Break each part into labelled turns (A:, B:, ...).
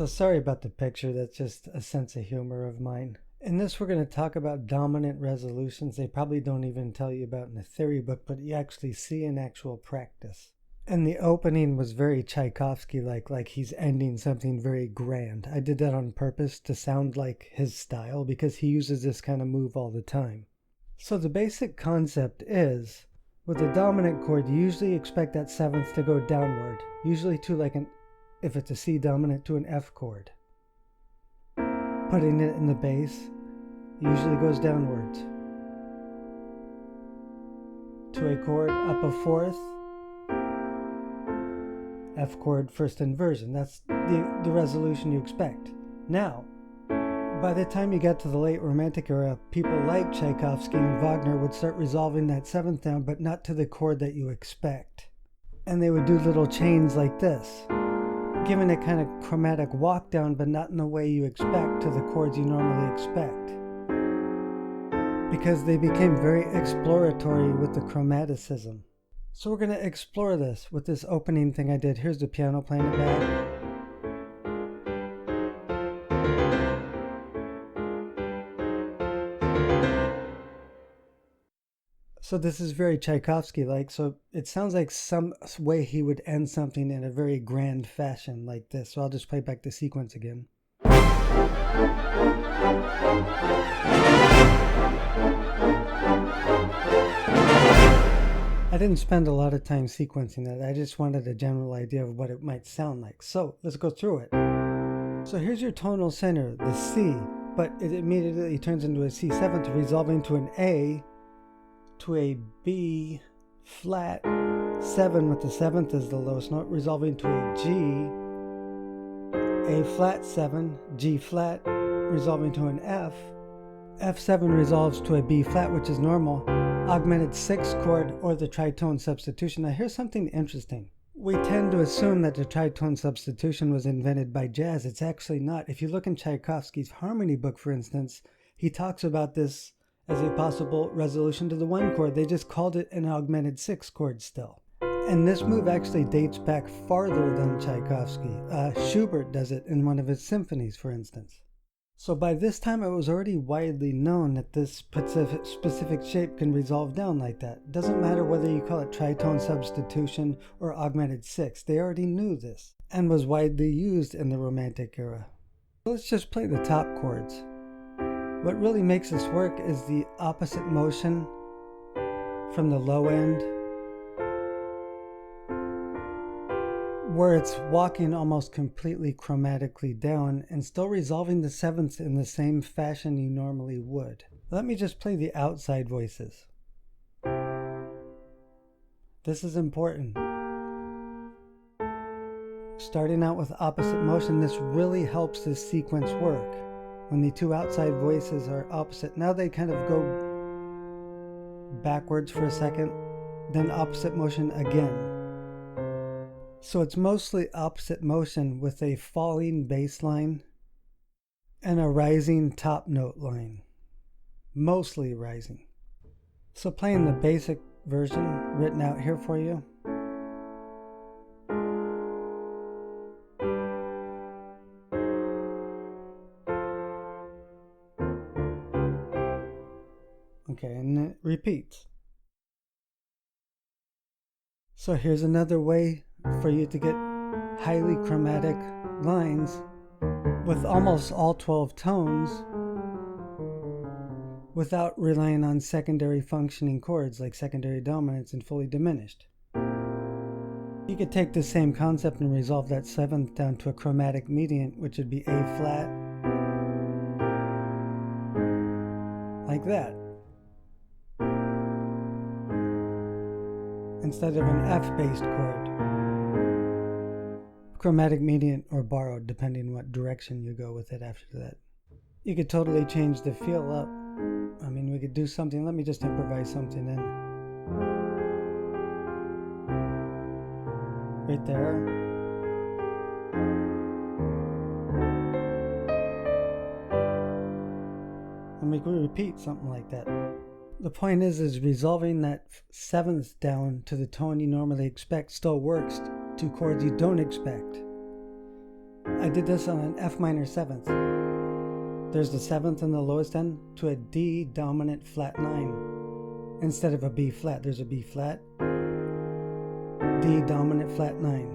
A: sorry about the picture, that's just a sense of humor of mine. In this, we're going to talk about dominant resolutions. They probably don't even tell you about in a theory book, but you actually see in actual practice. And the opening was very Tchaikovsky-like he's ending something very grand. I did that on purpose to sound like his style because he uses this kind of move all the time. So the basic concept is, with a dominant chord, you usually expect that seventh to go downward, usually to if it's a C dominant, to an F chord. Putting it in the bass usually goes downwards to a chord up a fourth, F chord first inversion. That's the resolution you expect. Now, by the time you get to the late Romantic era, people like Tchaikovsky and Wagner would start resolving that seventh down, but not to the chord that you expect. And they would do little chains like this, giving a kind of chromatic walk down, but not in the way you expect to the chords you normally expect. Because they became very exploratory with the chromaticism. So we're going to explore this with this opening thing I did. Here's the piano playing it back. So this is very Tchaikovsky-like, so it sounds like some way he would end something in a very grand fashion like this. So I'll just play back the sequence again. I didn't spend a lot of time sequencing that. I just wanted a general idea of what it might sound like. So let's go through it. So here's your tonal center, the C, but it immediately turns into a C7th, resolving to an A, to a B flat 7 with the 7th as the lowest note, resolving to a G, A flat 7, G flat, resolving to an F, F7 resolves to a B flat, which is normal, augmented 6 chord, or the tritone substitution. Now here's something interesting. We tend to assume that the tritone substitution was invented by jazz. It's actually not. If you look in Tchaikovsky's harmony book, for instance, he talks about this as a possible resolution to the 1 chord. They just called it an augmented 6 chord still. And this move actually dates back farther than Tchaikovsky. Schubert does it in one of his symphonies, for instance. So by this time it was already widely known that this specific shape can resolve down like that. It doesn't matter whether you call it tritone substitution or augmented 6. They already knew this and was widely used in the Romantic era. So let's just play the top chords. What really makes this work is the opposite motion from the low end, where it's walking almost completely chromatically down and still resolving the 7th in the same fashion you normally would. Let me just play the outside voices. This is important. Starting out with opposite motion, this really helps this sequence work. When the two outside voices are opposite, now they kind of go backwards for a second, then opposite motion again. So it's mostly opposite motion with a falling bass line and a rising top note line. Mostly rising. So playing the basic version written out here for you. Okay, and it repeats. So here's another way for you to get highly chromatic lines with almost all 12 tones without relying on secondary functioning chords like secondary dominants and fully diminished. You could take the same concept and resolve that 7th down to a chromatic mediant, which would be A flat, like that, instead of an F-based chord. Chromatic mediant or borrowed, depending what direction you go with it after that. You could totally change the feel up. I mean, we could do something. Let me just improvise something in. Right there. And we could repeat something like that. The point is resolving that 7th down to the tone you normally expect still works to chords you don't expect. I did this on an F minor 7th. There's the 7th in the lowest end to a D dominant flat 9. Instead of a B flat, there's a B flat, D dominant flat 9,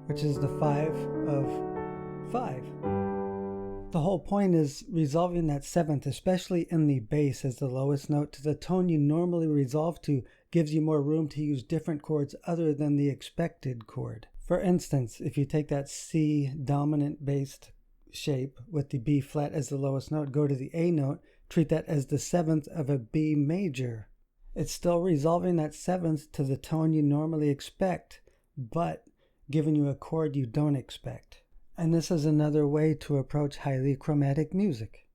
A: which is the 5 of 5. The whole point is resolving that 7th, especially in the bass as the lowest note, to the tone you normally resolve to gives you more room to use different chords other than the expected chord. For instance, if you take that C dominant based shape with the B flat as the lowest note, go to the A note, treat that as the 7th of a B major. It's still resolving that 7th to the tone you normally expect, but giving you a chord you don't expect. And this is another way to approach highly chromatic music.